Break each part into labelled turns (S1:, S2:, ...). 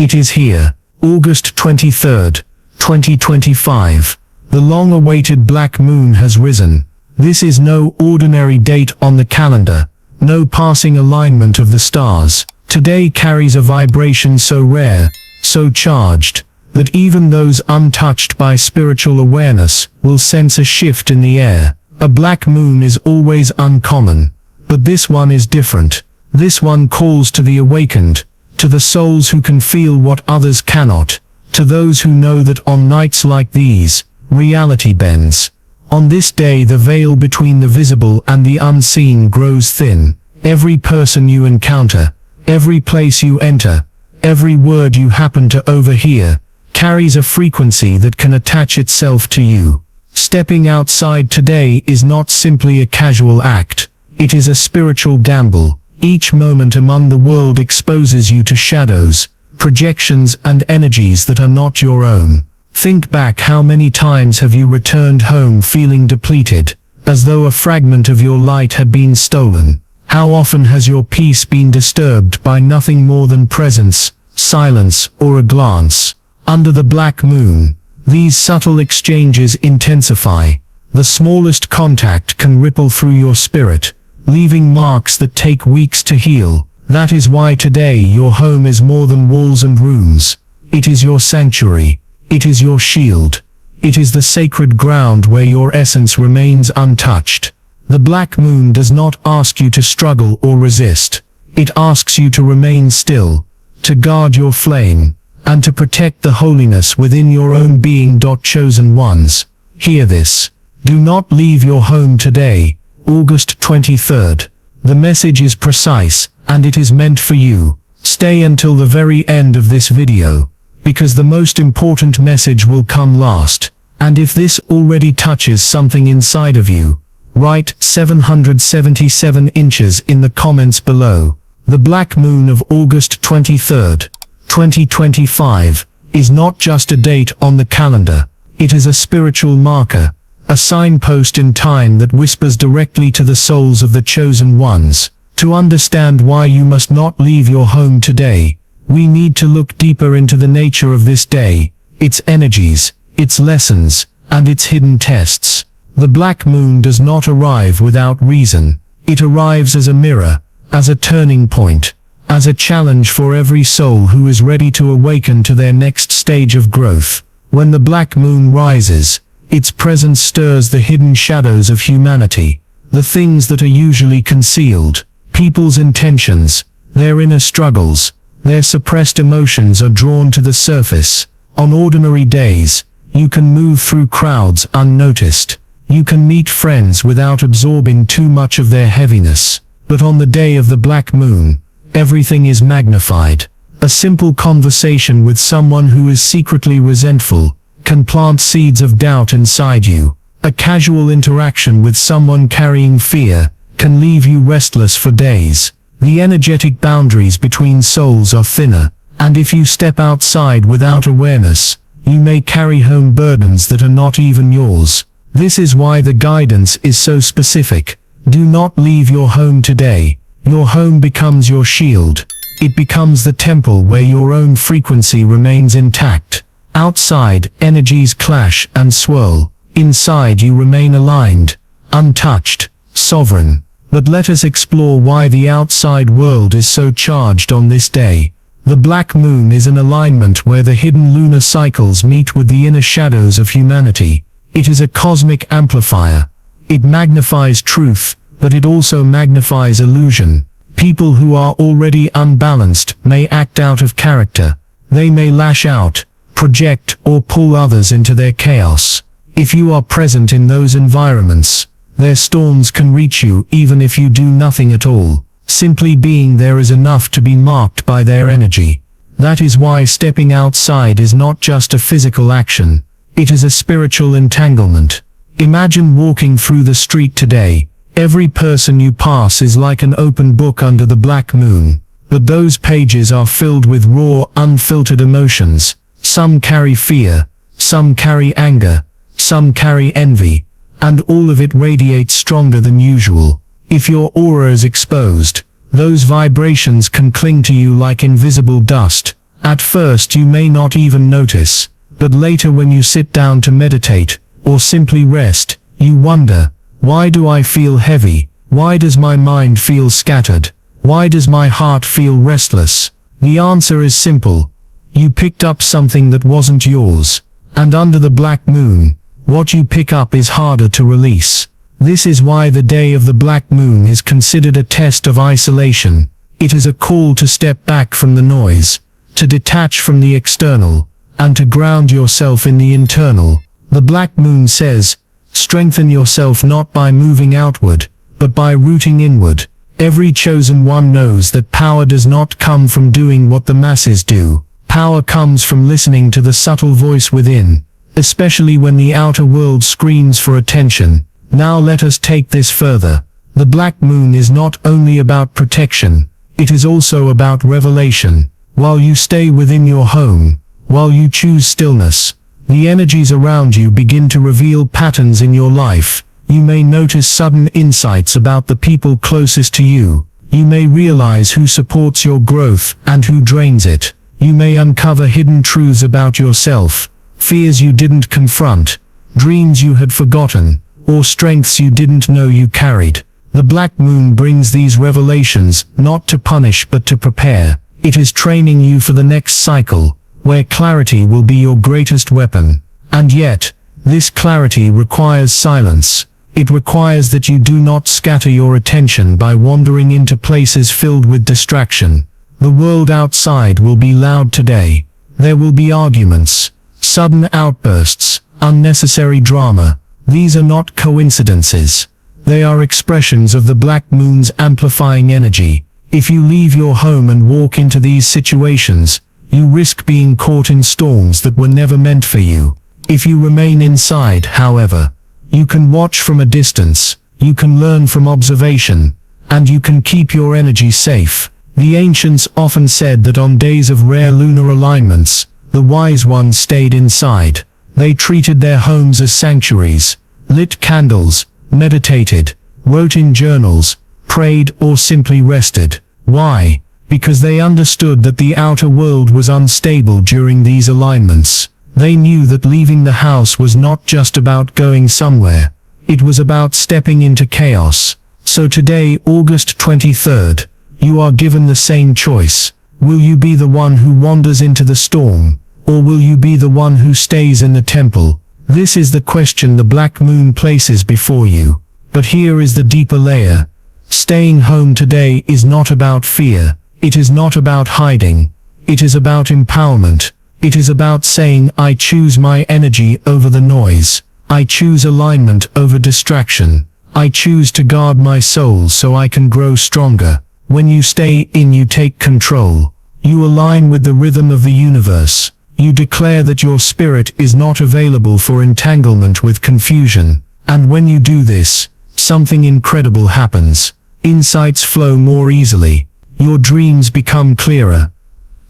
S1: It is here, August 23rd, 2025. The long-awaited black moon has risen. This is no ordinary date on the calendar, no passing alignment of the stars. Today carries a vibration so rare, so charged, that even those untouched by spiritual awareness will sense a shift in the air. A black moon is always uncommon, but this one is different. This one calls to the awakened, to the souls who can feel what others cannot, to those who know that on nights like these, reality bends. On this day the veil between the visible and the unseen grows thin. Every person you encounter, every place you enter, every word you happen to overhear, carries a frequency that can attach itself to you. Stepping outside today is not simply a casual act, it is a spiritual gamble. Each moment among the world exposes you to shadows, projections and energies that are not your own. Think back, how many times have you returned home feeling depleted, as though a fragment of your light had been stolen? How often has your peace been disturbed by nothing more than presence, silence, or a glance? Under the black moon, these subtle exchanges intensify. The smallest contact can ripple through your spirit, leaving marks that take weeks to heal. That is why today your home is more than walls and rooms. It is your sanctuary. It is your shield. It is the sacred ground where your essence remains untouched. The black moon does not ask you to struggle or resist. It asks you to remain still, to guard your flame, and to protect the holiness within your own being. Chosen ones, hear this. Do not leave your home today, August 23rd. The message is precise, and it is meant for you. Stay until the very end of this video, because the most important message will come last. And if this already touches something inside of you, write 777 inches in the comments below. The black moon of August 23rd, 2025, is not just a date on the calendar. It is a spiritual marker, a signpost in time that whispers directly to the souls of the chosen ones. To understand why you must not leave your home today, we need to look deeper into the nature of this day, its energies, its lessons, and its hidden tests. The black moon does not arrive without reason. It arrives as a mirror, as a turning point, as a challenge for every soul who is ready to awaken to their next stage of growth. When the black moon rises, its presence stirs the hidden shadows of humanity, the things that are usually concealed. People's intentions, their inner struggles, their suppressed emotions are drawn to the surface. On ordinary days, you can move through crowds unnoticed. You can meet friends without absorbing too much of their heaviness. But on the day of the black moon, everything is magnified. A simple conversation with someone who is secretly resentful can plant seeds of doubt inside you. A casual interaction with someone carrying fear can leave you restless for days. The energetic boundaries between souls are thinner, and if you step outside without awareness, you may carry home burdens that are not even yours. This is why the guidance is so specific. Do not leave your home today. Your home becomes your shield. It becomes the temple where your own frequency remains intact. Outside, energies clash and swirl. Inside you remain aligned, untouched, sovereign. But let us explore why the outside world is so charged on this day. The black moon is an alignment where the hidden lunar cycles meet with the inner shadows of humanity. It is a cosmic amplifier. It magnifies truth, but it also magnifies illusion. People who are already unbalanced may act out of character. They may lash out, project, or pull others into their chaos. If you are present in those environments, their storms can reach you even if you do nothing at all. Simply being there is enough to be marked by their energy. That is why stepping outside is not just a physical action. It is a spiritual entanglement. Imagine walking through the street today. Every person you pass is like an open book under the black moon. But those pages are filled with raw, unfiltered emotions. Some carry fear, some carry anger, some carry envy, and all of it radiates stronger than usual. If your aura is exposed, those vibrations can cling to you like invisible dust, At first you may not even notice, but later when you sit down to meditate, or simply rest, you wonder, why do I feel heavy? Why does my mind feel scattered? Why does my heart feel restless? The answer is simple. You picked up something that wasn't yours. And under the black moon, what you pick up is harder to release. This is why the day of the black moon is considered a test of isolation. It is a call to step back from the noise, to detach from the external, and to ground yourself in the internal. The black moon says, strengthen yourself not by moving outward, but by rooting inward. Every chosen one knows that power does not come from doing what the masses do. Power comes from listening to the subtle voice within, especially when the outer world screams for attention. Now let us take this further. The black moon is not only about protection, it is also about revelation. While you stay within your home, while you choose stillness, the energies around you begin to reveal patterns in your life. You may notice sudden insights about the people closest to you. You may realize who supports your growth and who drains it. You may uncover hidden truths about yourself, fears you didn't confront, dreams you had forgotten, or strengths you didn't know you carried. The black moon brings these revelations not to punish but to prepare. It is training you for the next cycle, where clarity will be your greatest weapon. And yet, this clarity requires silence. It requires that you do not scatter your attention by wandering into places filled with distraction. The world outside will be loud today. There will be arguments, sudden outbursts, unnecessary drama. These are not coincidences. They are expressions of the black moon's amplifying energy. If you leave your home and walk into these situations, you risk being caught in storms that were never meant for you. If you remain inside, however, you can watch from a distance, you can learn from observation, and you can keep your energy safe. The ancients often said that on days of rare lunar alignments, the wise ones stayed inside. They treated their homes as sanctuaries, lit candles, meditated, wrote in journals, prayed or simply rested. Why? Because they understood that the outer world was unstable during these alignments. They knew that leaving the house was not just about going somewhere. It was about stepping into chaos. So today, August 23rd, you are given the same choice. Will you be the one who wanders into the storm, or will you be the one who stays in the temple? This is the question the black moon places before you. But here is the deeper layer. Staying home today is not about fear. It is not about hiding. It is about empowerment. It is about saying, I choose my energy over the noise. I choose alignment over distraction. I choose to guard my soul so I can grow stronger. When you stay in, you take control. You align with the rhythm of the universe. You declare that your spirit is not available for entanglement with confusion. And when you do this, something incredible happens. Insights flow more easily. Your dreams become clearer.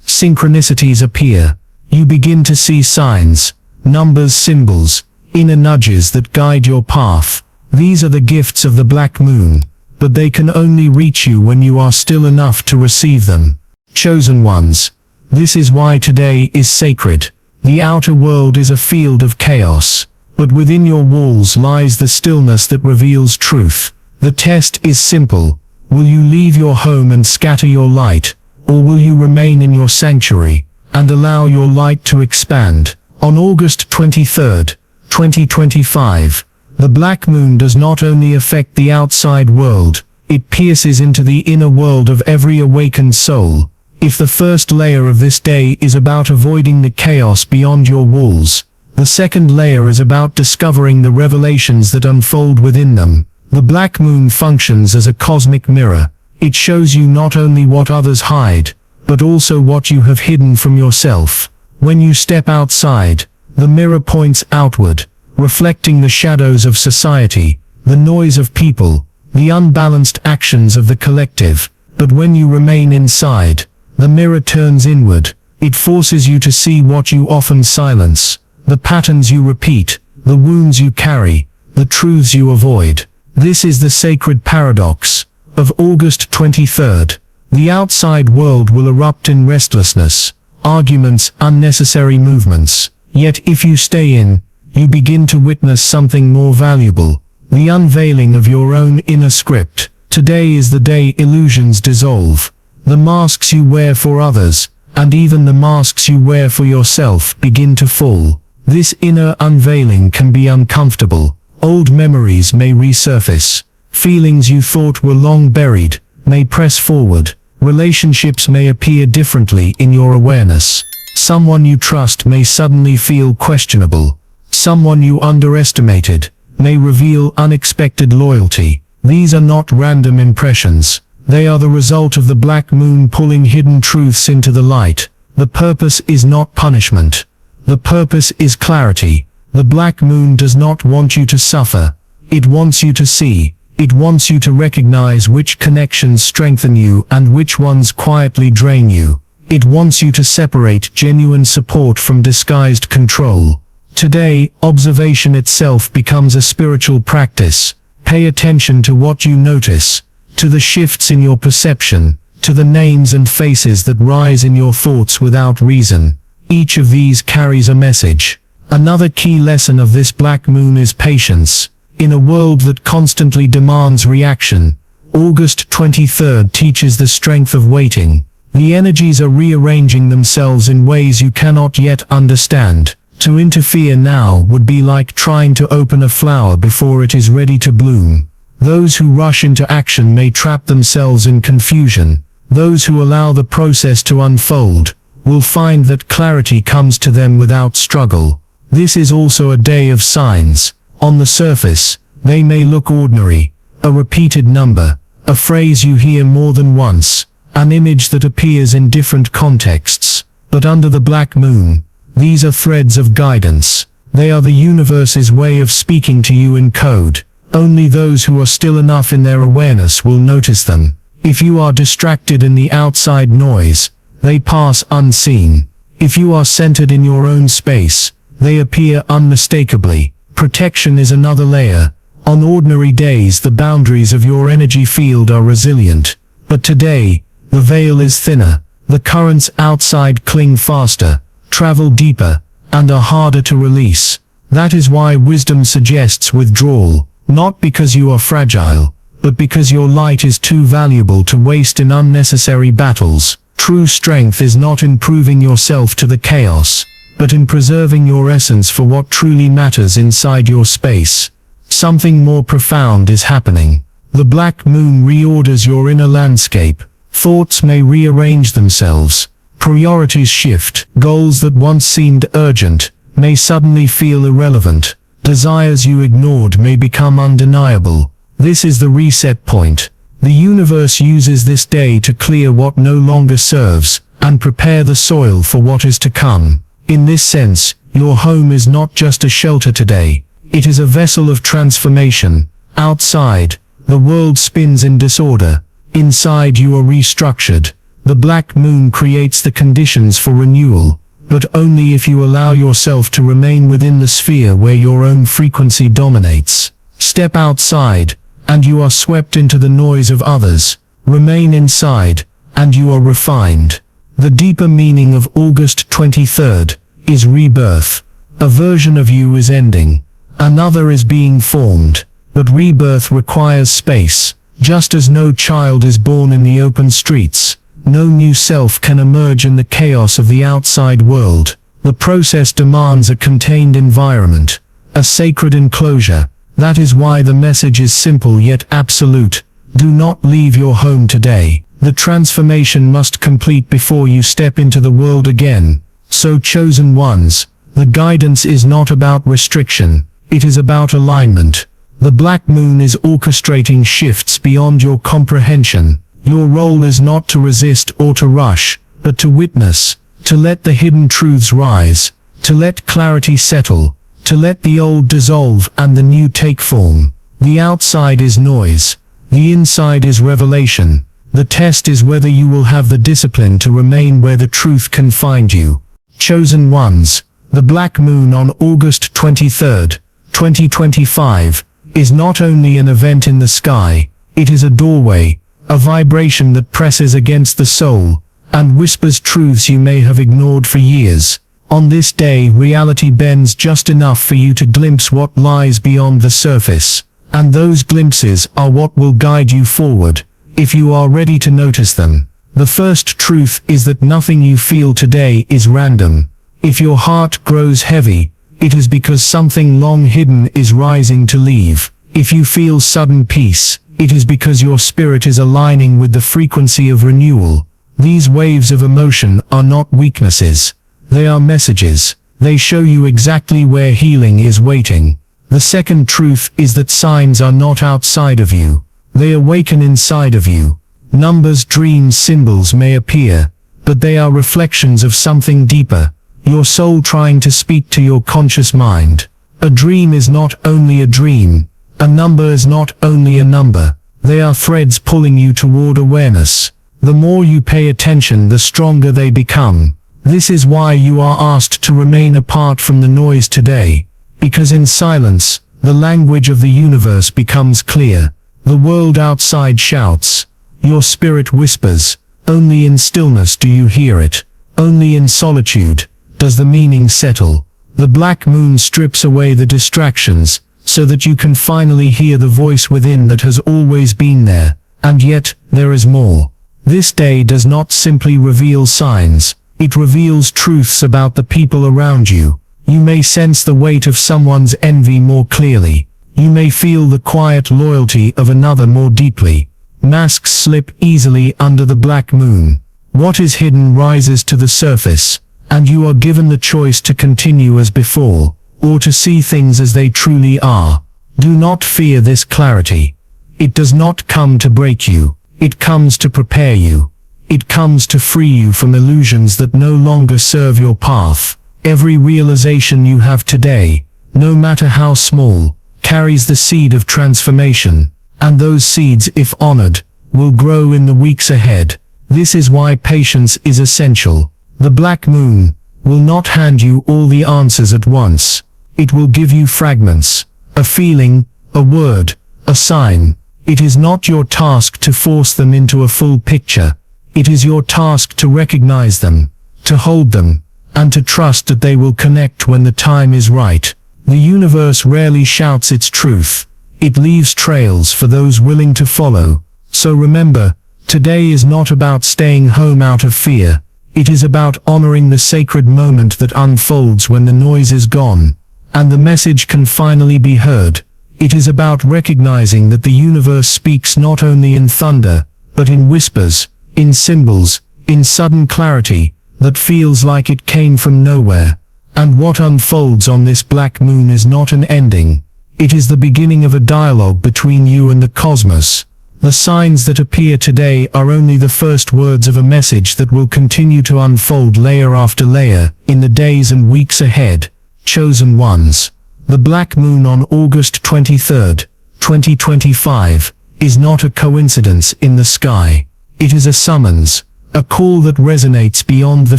S1: Synchronicities appear. You begin to see signs, numbers, symbols, inner nudges that guide your path. These are the gifts of the black moon, but they can only reach you when you are still enough to receive them. Chosen ones. This is why today is sacred. The outer world is a field of chaos, but within your walls lies the stillness that reveals truth. The test is simple. Will you leave your home and scatter your light, or will you remain in your sanctuary and allow your light to expand? On August 23rd, 2025, the black moon does not only affect the outside world, it pierces into the inner world of every awakened soul. If the first layer of this day is about avoiding the chaos beyond your walls, the second layer is about discovering the revelations that unfold within them. The black moon functions as a cosmic mirror. It shows you not only what others hide, but also what you have hidden from yourself. When you step outside, the mirror points outward, reflecting the shadows of society, the noise of people, the unbalanced actions of the collective. But when you remain inside, the mirror turns inward. It forces you to see what you often silence, the patterns you repeat, the wounds you carry, the truths you avoid. This is the sacred paradox of August 23rd. The outside world will erupt in restlessness. arguments, unnecessary movements. Yet if you stay in, you begin to witness something more valuable, the unveiling of your own inner script. Today is the day illusions dissolve. The masks you wear for others, and even the masks you wear for yourself, begin to fall. This inner unveiling can be uncomfortable. Old memories may resurface. Feelings you thought were long buried may press forward. Relationships may appear differently in your awareness. Someone you trust may suddenly feel questionable. Someone you underestimated may reveal unexpected loyalty. These are not random impressions. They are the result of the black moon pulling hidden truths into the light. The purpose is not punishment. The purpose is clarity. The black moon does not want you to suffer. It wants you to see. It wants you to recognize which connections strengthen you and which ones quietly drain you. It wants you to separate genuine support from disguised control. Today, observation itself becomes a spiritual practice. Pay attention to what you notice, to the shifts in your perception, to the names and faces that rise in your thoughts without reason. Each of these carries a message. Another key lesson of this black moon is patience. In a world that constantly demands reaction, August 23rd teaches the strength of waiting. The energies are rearranging themselves in ways you cannot yet understand. To interfere now would be like trying to open a flower before it is ready to bloom. Those who rush into action may trap themselves in confusion. Those who allow the process to unfold will find that clarity comes to them without struggle. This is also a day of signs. On the surface, they may look ordinary, a repeated number, a phrase you hear more than once, an image that appears in different contexts. But under the black moon, these are threads of guidance. They are the universe's way of speaking to you in code. Only those who are still enough in their awareness will notice them. If you are distracted in the outside noise, they pass unseen. If you are centered in your own space, they appear unmistakably. Protection is another layer. On ordinary days, the boundaries of your energy field are resilient. But today, the veil is thinner. The currents outside cling faster, travel deeper, and are harder to release. That is why wisdom suggests withdrawal, not because you are fragile, but because your light is too valuable to waste in unnecessary battles. True strength is not in proving yourself to the chaos, but in preserving your essence for what truly matters inside your space. Something more profound is happening. The black moon reorders your inner landscape. Thoughts may rearrange themselves. Priorities shift. Goals that once seemed urgent may suddenly feel irrelevant. Desires you ignored may become undeniable. This is the reset point. The universe uses this day to clear what no longer serves and prepare the soil for what is to come. In this sense, your home is not just a shelter today. It is a vessel of transformation. Outside, the world spins in disorder. Inside, you are restructured. The black moon creates the conditions for renewal, but only if you allow yourself to remain within the sphere where your own frequency dominates. Step outside, and you are swept into the noise of others. Remain inside, and you are refined. The deeper meaning of August 23rd is rebirth. A version of you is ending. Another is being formed. But rebirth requires space. Just as no child is born in the open streets, no new self can emerge in the chaos of the outside world. The process demands a contained environment, a sacred enclosure. That is why the message is simple yet absolute. Do not leave your home today. The transformation must complete before you step into the world again. So chosen ones, the guidance is not about restriction. It is about alignment. The black moon is orchestrating shifts beyond your comprehension. Your role is not to resist or to rush, but to witness, to let the hidden truths rise, to let clarity settle, to let the old dissolve and the new take form. The outside is noise. The inside is revelation. The test is whether you will have the discipline to remain where the truth can find you. Chosen ones, the black moon on August 23rd, 2025, is not only an event in the sky, it is a doorway, a vibration that presses against the soul, and whispers truths you may have ignored for years. On this day, reality bends just enough for you to glimpse what lies beyond the surface, and those glimpses are what will guide you forward, if you are ready to notice them. The first truth is that nothing you feel today is random. If your heart grows heavy, it is because something long hidden is rising to leave. If you feel sudden peace, it is because your spirit is aligning with the frequency of renewal. These waves of emotion are not weaknesses. They are messages. They show you exactly where healing is waiting. The second truth is that signs are not outside of you. They awaken inside of you. Numbers, dreams, symbols may appear, but they are reflections of something deeper. Your soul trying to speak to your conscious mind. A dream is not only a dream. A number is not only a number. They are threads pulling you toward awareness. The more you pay attention, the stronger they become. This is why you are asked to remain apart from the noise today. Because in silence, the language of the universe becomes clear. The world outside shouts. Your spirit whispers. Only in stillness do you hear it. Only in solitude does the meaning settle. The black moon strips away the distractions, so that you can finally hear the voice within that has always been there. And yet, there is more. This day does not simply reveal signs. It reveals truths about the people around you. You may sense the weight of someone's envy more clearly. You may feel the quiet loyalty of another more deeply. Masks slip easily under the black moon. What is hidden rises to the surface, and you are given the choice to continue as before, or to see things as they truly are. Do not fear this clarity. It does not come to break you. It comes to prepare you. It comes to free you from illusions that no longer serve your path. Every realization you have today, no matter how small, carries the seed of transformation, and those seeds, if honored, will grow in the weeks ahead. This is why patience is essential. The black moon will not hand you all the answers at once. It will give you fragments, a feeling, a word, a sign. It is not your task to force them into a full picture. It is your task to recognize them, to hold them, and to trust that they will connect when the time is right. The universe rarely shouts its truth. It leaves trails for those willing to follow. So remember, today is not about staying home out of fear. It is about honoring the sacred moment that unfolds when the noise is gone, and the message can finally be heard. It is about recognizing that the universe speaks not only in thunder, but in whispers, in symbols, in sudden clarity, that feels like it came from nowhere. And what unfolds on this black moon is not an ending. It is the beginning of a dialogue between you and the cosmos. The signs that appear today are only the first words of a message that will continue to unfold layer after layer, in the days and weeks ahead. Chosen ones. The black moon on August 23, 2025, is not a coincidence in the sky. It is a summons, a call that resonates beyond the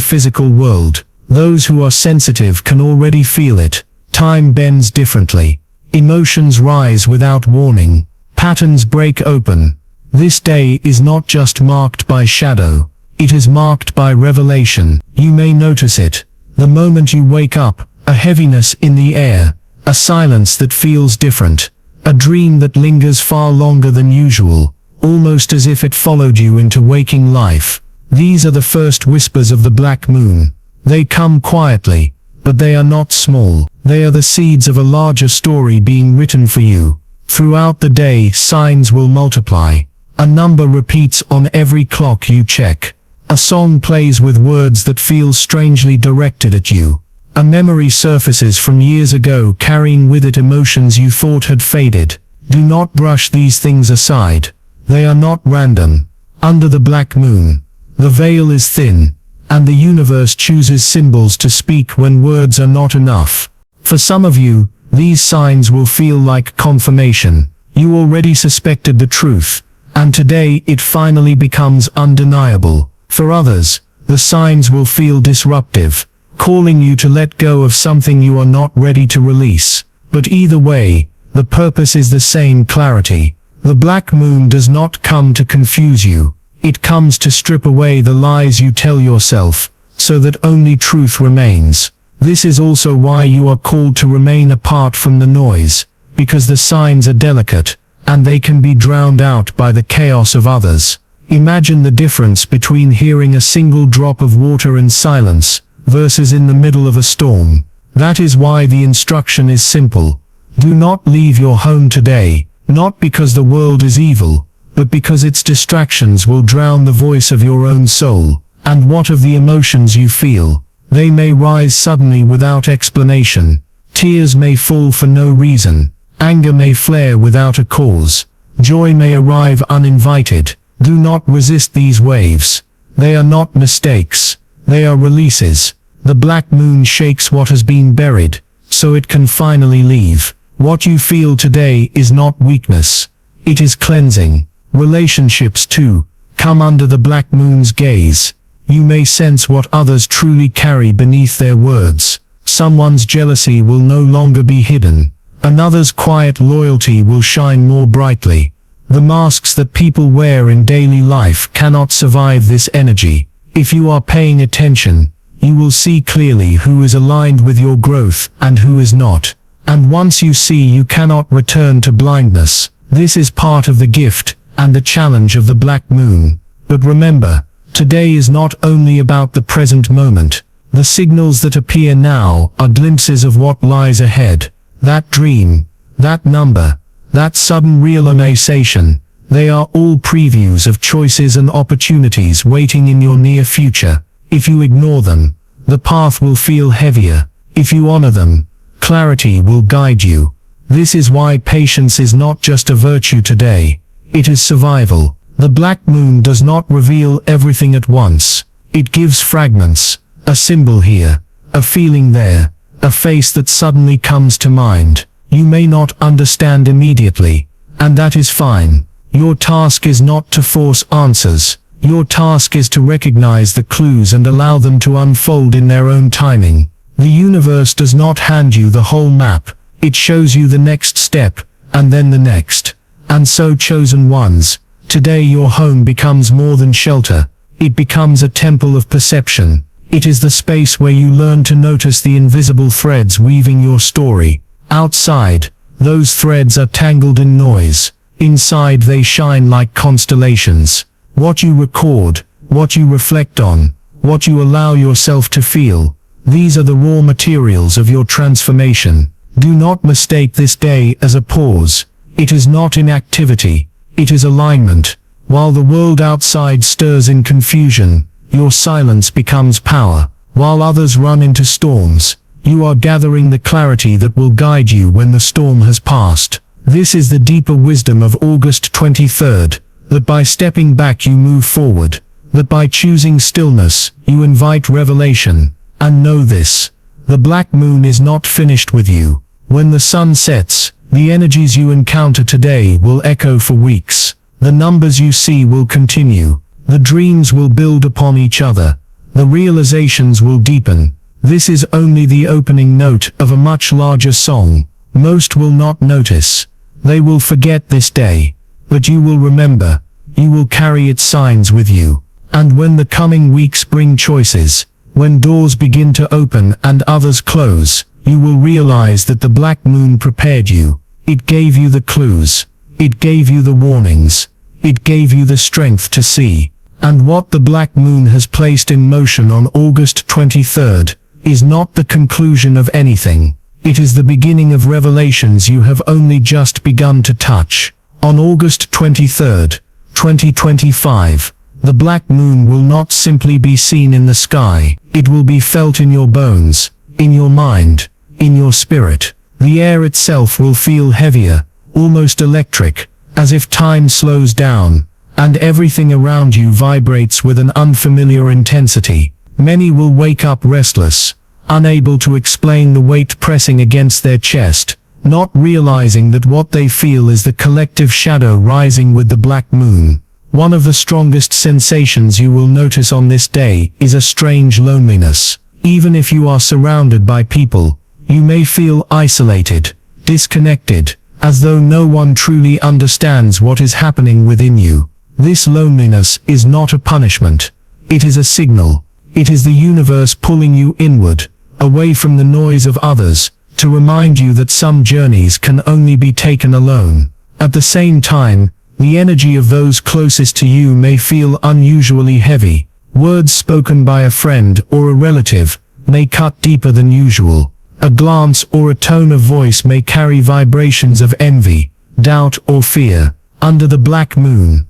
S1: physical world. Those who are sensitive can already feel it. Time bends differently. Emotions rise without warning. Patterns break open. This day is not just marked by shadow. It is marked by revelation. You may notice it. The moment you wake up, a heaviness in the air, a silence that feels different, a dream that lingers far longer than usual, almost as if it followed you into waking life. These are the first whispers of the black moon. They come quietly, but they are not small. They are the seeds of a larger story being written for you. Throughout the day, signs will multiply. A number repeats on every clock you check. A song plays with words that feel strangely directed at you. A memory surfaces from years ago, carrying with it emotions you thought had faded. Do not brush these things aside. They are not random. Under the black moon, the veil is thin, and the universe chooses symbols to speak when words are not enough. For some of you, these signs will feel like confirmation. You already suspected the truth, and today it finally becomes undeniable. For others, the signs will feel disruptive, calling you to let go of something you are not ready to release. But either way, the purpose is the same: clarity. The black moon does not come to confuse you. It comes to strip away the lies you tell yourself, so that only truth remains. This is also why you are called to remain apart from the noise, because the signs are delicate, and they can be drowned out by the chaos of others. Imagine the difference between hearing a single drop of water in silence, versus in the middle of a storm. That is why the instruction is simple. Do not leave your home today, not because the world is evil, but because its distractions will drown the voice of your own soul. And what of the emotions you feel? They may rise suddenly without explanation. Tears may fall for no reason. Anger may flare without a cause. Joy may arrive uninvited. Do not resist these waves. They are not mistakes. They are releases. The black moon shakes what has been buried, so it can finally leave. What you feel today is not weakness. It is cleansing. Relationships too come under the black moon's gaze. You may sense what others truly carry beneath their words. Someone's jealousy will no longer be hidden. Another's quiet loyalty will shine more brightly. The masks that people wear in daily life cannot survive this energy. If you are paying attention, you will see clearly who is aligned with your growth and who is not. And once you see, you cannot return to blindness. This is part of the gift and the challenge of the black moon. But remember, today is not only about the present moment. The signals that appear now are glimpses of what lies ahead. That dream, that number, that sudden realization, they are all previews of choices and opportunities waiting in your near future. If you ignore them, the path will feel heavier. If you honor them, clarity will guide you. This is why patience is not just a virtue today. It is survival. The black moon does not reveal everything at once. It gives fragments, a symbol here, a feeling there, a face that suddenly comes to mind. You may not understand immediately, and that is fine. Your task is not to force answers. Your task is to recognize the clues and allow them to unfold in their own timing. The universe does not hand you the whole map. It shows you the next step, and then the next. And so, chosen ones, today your home becomes more than shelter. It becomes a temple of perception. It is the space where you learn to notice the invisible threads weaving your story. Outside, those threads are tangled in noise. Inside, they shine like constellations. What you record, what you reflect on, what you allow yourself to feel, these are the raw materials of your transformation. Do not mistake this day as a pause. It is not inactivity. It is alignment. While the world outside stirs in confusion, your silence becomes power. While others run into storms, you are gathering the clarity that will guide you when the storm has passed. This is the deeper wisdom of August 23rd. That by stepping back you move forward, that by choosing stillness, you invite revelation. And know this, the black moon is not finished with you. When the sun sets, the energies you encounter today will echo for weeks. The numbers you see will continue. The dreams will build upon each other. The realizations will deepen. This is only the opening note of a much larger song. Most will not notice. They will forget this day. But you will remember, you will carry its signs with you. And when the coming weeks bring choices, when doors begin to open and others close, you will realize that the black moon prepared you. It gave you the clues. It gave you the warnings. It gave you the strength to see. And what the black moon has placed in motion on August 23rd is not the conclusion of anything. It is the beginning of revelations you have only just begun to touch. On August 23rd, 2025, the black moon will not simply be seen in the sky. It will be felt in your bones, in your mind, in your spirit. The air itself will feel heavier, almost electric, as if time slows down, and everything around you vibrates with an unfamiliar intensity. Many will wake up restless, unable to explain the weight pressing against their chest, not realizing that what they feel is the collective shadow rising with the black moon. One of the strongest sensations you will notice on this day is a strange loneliness. Even if you are surrounded by people, you may feel isolated, disconnected, as though no one truly understands what is happening within you. This loneliness is not a punishment. It is a signal. It is the universe pulling you inward, away from the noise of others, to remind you that some journeys can only be taken alone. At the same time, the energy of those closest to you may feel unusually heavy. Words spoken by a friend or a relative may cut deeper than usual. A glance or a tone of voice may carry vibrations of envy, doubt or fear. Under the black moon,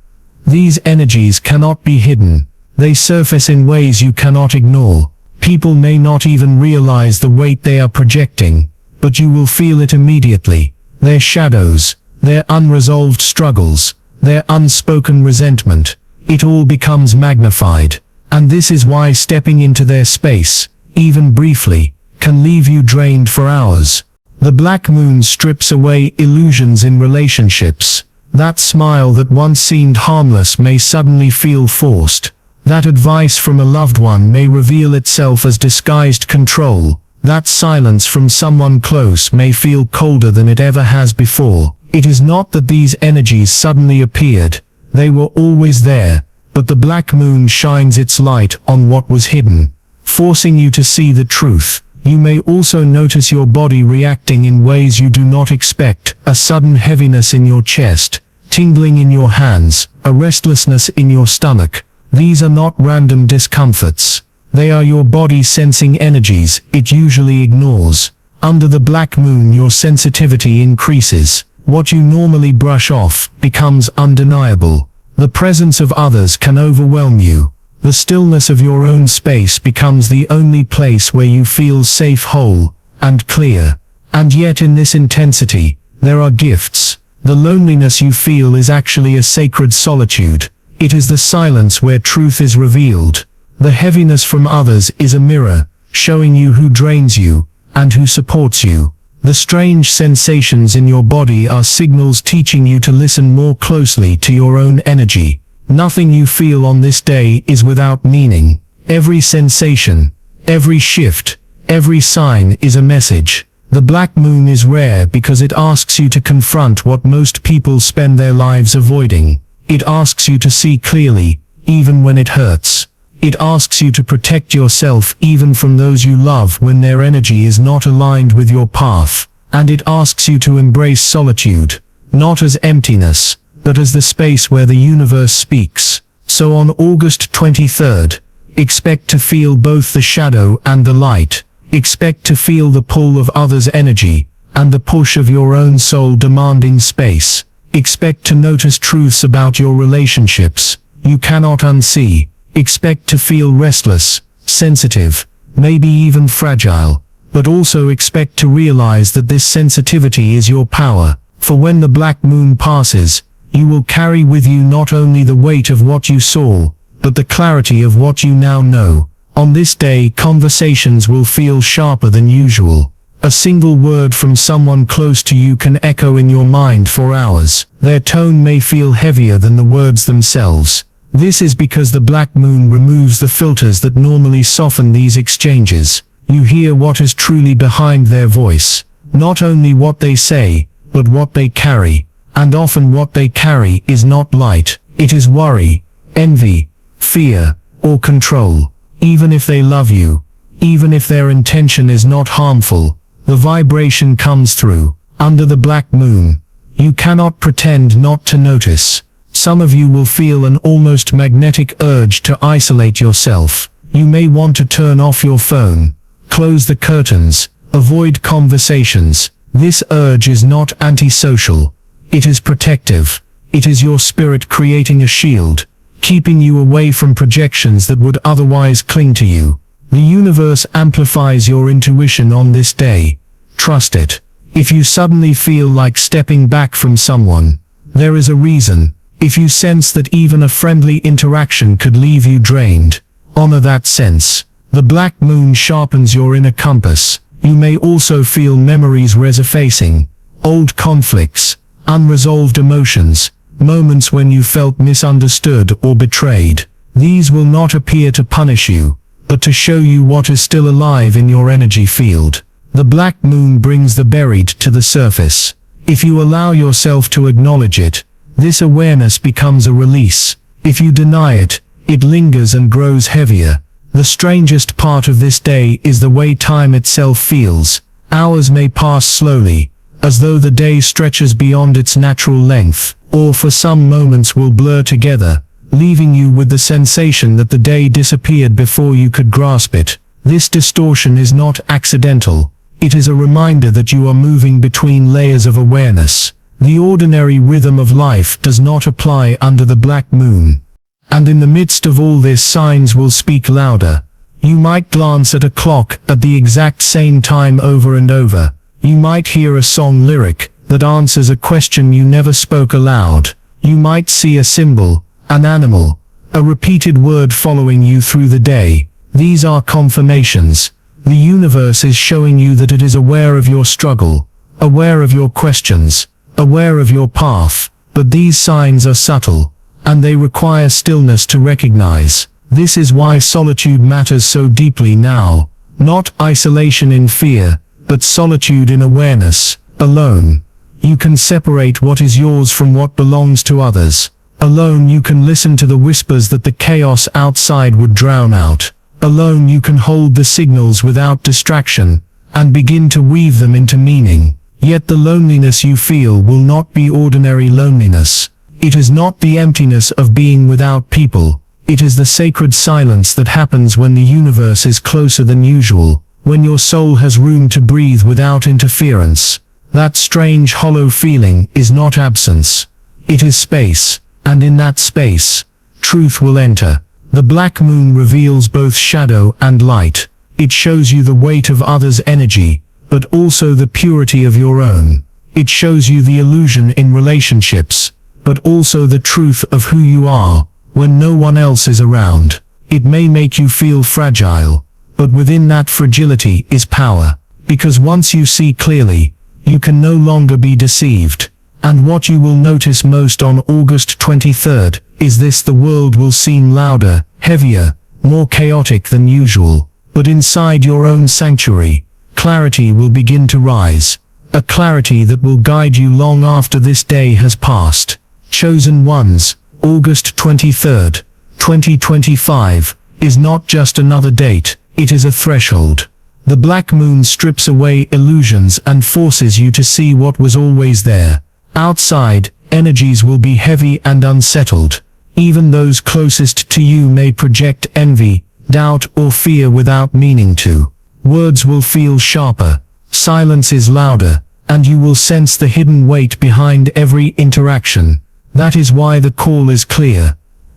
S1: these energies cannot be hidden. They surface in ways you cannot ignore. People may not even realize the weight they are projecting, but you will feel it immediately. Their shadows, their unresolved struggles, their unspoken resentment, it all becomes magnified. And this is why stepping into their space, even briefly, can leave you drained for hours. The black moon strips away illusions in relationships. That smile that once seemed harmless may suddenly feel forced. That advice from a loved one may reveal itself as disguised control. That silence from someone close may feel colder than it ever has before. It is not that these energies suddenly appeared. They were always there, but the black moon shines its light on what was hidden, forcing you to see the truth. You may also notice your body reacting in ways you do not expect, a sudden heaviness in your chest, tingling in your hands, a restlessness in your stomach. These are not random discomforts. They are your body sensing energies it usually ignores. Under the black moon your sensitivity increases. What you normally brush off becomes undeniable. The presence of others can overwhelm you. The stillness of your own space becomes the only place where you feel safe, whole, and clear. And yet in this intensity, there are gifts. The loneliness you feel is actually a sacred solitude. It is the silence where truth is revealed. The heaviness from others is a mirror, showing you who drains you, and who supports you. The strange sensations in your body are signals teaching you to listen more closely to your own energy. Nothing you feel on this day is without meaning. Every sensation, every shift, every sign is a message. The black moon is rare because it asks you to confront what most people spend their lives avoiding. It asks you to see clearly, even when it hurts. It asks you to protect yourself even from those you love when their energy is not aligned with your path. And it asks you to embrace solitude, not as emptiness, but as the space where the universe speaks. So on August 23rd, expect to feel both the shadow and the light. Expect to feel the pull of others' energy, and the push of your own soul demanding space. Expect to notice truths about your relationships you cannot unsee. Expect to feel restless, sensitive, maybe even fragile. But also expect to realize that this sensitivity is your power. For when the black moon passes, you will carry with you not only the weight of what you saw, but the clarity of what you now know. On this day, conversations will feel sharper than usual. A single word from someone close to you can echo in your mind for hours. Their tone may feel heavier than the words themselves. This is because the black moon removes the filters that normally soften these exchanges. You hear what is truly behind their voice. Not only what they say, but what they carry. And often what they carry is not light. It is worry, envy, fear, or control. Even if they love you, even if their intention is not harmful, the vibration comes through. Under the black moon, you cannot pretend not to notice. Some of you will feel an almost magnetic urge to isolate yourself. You may want to turn off your phone, close the curtains, avoid conversations. This urge is not antisocial. It is protective. It is your spirit creating a shield, keeping you away from projections that would otherwise cling to you. The universe amplifies your intuition on this day. Trust it. If you suddenly feel like stepping back from someone, there is a reason. If you sense that even a friendly interaction could leave you drained, honor that sense. The black moon sharpens your inner compass. You may also feel memories resurfacing, old conflicts, unresolved emotions, moments when you felt misunderstood or betrayed. These will not appear to punish you, but to show you what is still alive in your energy field. The black moon brings the buried to the surface. If you allow yourself to acknowledge it, This awareness becomes a release. If you deny it, it lingers and grows heavier. The strangest part of this day is the way time itself feels. Hours may pass slowly, as though the day stretches beyond its natural length, or for some moments will blur together, leaving you with the sensation that the day disappeared before you could grasp it. This distortion is not accidental. It is a reminder that you are moving between layers of awareness. The ordinary rhythm of life does not apply under the black moon. And in the midst of all this, signs will speak louder. You might glance at a clock at the exact same time over and over. You might hear a song lyric that answers a question you never spoke aloud. You might see a symbol, an animal, a repeated word following you through the day. These are confirmations. The universe is showing you that it is aware of your struggle, aware of your questions, aware of your path. But these signs are subtle, and they require stillness to recognize. This is why solitude matters so deeply now. Not isolation in fear, but solitude in awareness. Alone, you can separate what is yours from what belongs to others. Alone you can listen to the whispers that the chaos outside would drown out. Alone you can hold the signals without distraction, and begin to weave them into meaning. Yet the loneliness you feel will not be ordinary loneliness. It is not the emptiness of being without people. It is the sacred silence that happens when the universe is closer than usual, when your soul has room to breathe without interference. That strange hollow feeling is not absence. It is space, and in that space, truth will enter. The black moon reveals both shadow and light. It shows you the weight of others' energy, but also the purity of your own. It shows you the illusion in relationships, but also the truth of who you are when no one else is around. It may make you feel fragile, but within that fragility is power. Because once you see clearly, you can no longer be deceived. And what you will notice most on August 23rd is this: the world will seem louder, heavier, more chaotic than usual. But inside your own sanctuary, clarity will begin to rise. A clarity that will guide you long after this day has passed. Chosen ones, August 23rd, 2025, is not just another date, it is a threshold. The black moon strips away illusions and forces you to see what was always there. Outside, energies will be heavy and unsettled. Even those closest to you may project envy, doubt or fear without meaning to. Words will feel sharper, silence is louder, and you will sense the hidden weight behind every interaction. That is why the call is clear.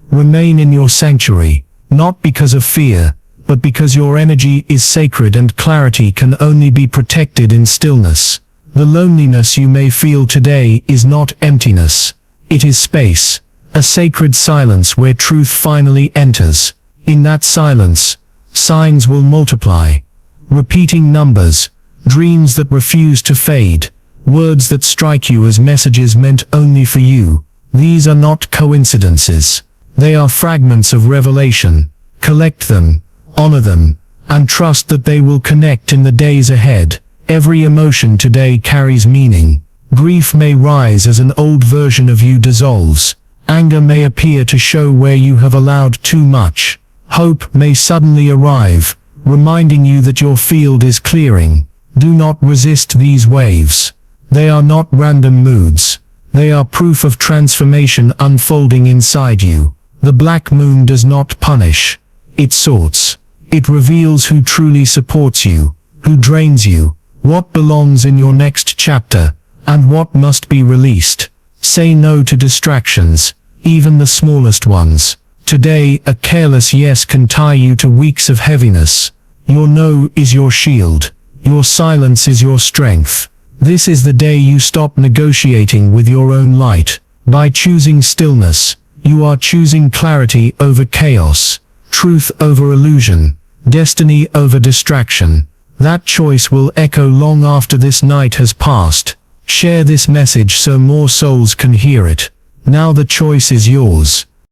S1: Remain in your sanctuary, not because of fear, but because your energy is sacred and clarity can only be protected in stillness. The loneliness you may feel today is not emptiness. It is space, a sacred silence where truth finally enters. In that silence, signs will multiply. Repeating numbers, dreams that refuse to fade, words that strike you as messages meant only for you. These are not coincidences. They are fragments of revelation. Collect them, honor them, and trust that they will connect in the days ahead. Every emotion today carries meaning. Grief may rise as an old version of you dissolves. Anger may appear to show where you have allowed too much. Hope may suddenly arrive, reminding you that your field is clearing. Do not resist these waves. They are not random moods. They are proof of transformation unfolding inside you. The black moon does not punish. It sorts. It reveals who truly supports you, who drains you, what belongs in your next chapter, and what must be released. Say no to distractions, even the smallest ones. Today, a careless yes can tie you to weeks of heaviness. Your no is your shield. Your silence is your strength. This is the day you stop negotiating with your own light. By choosing stillness, you are choosing clarity over chaos, truth over illusion, destiny over distraction. That choice will echo long after this night has passed. Share this message so more souls can hear it. Now the choice is yours.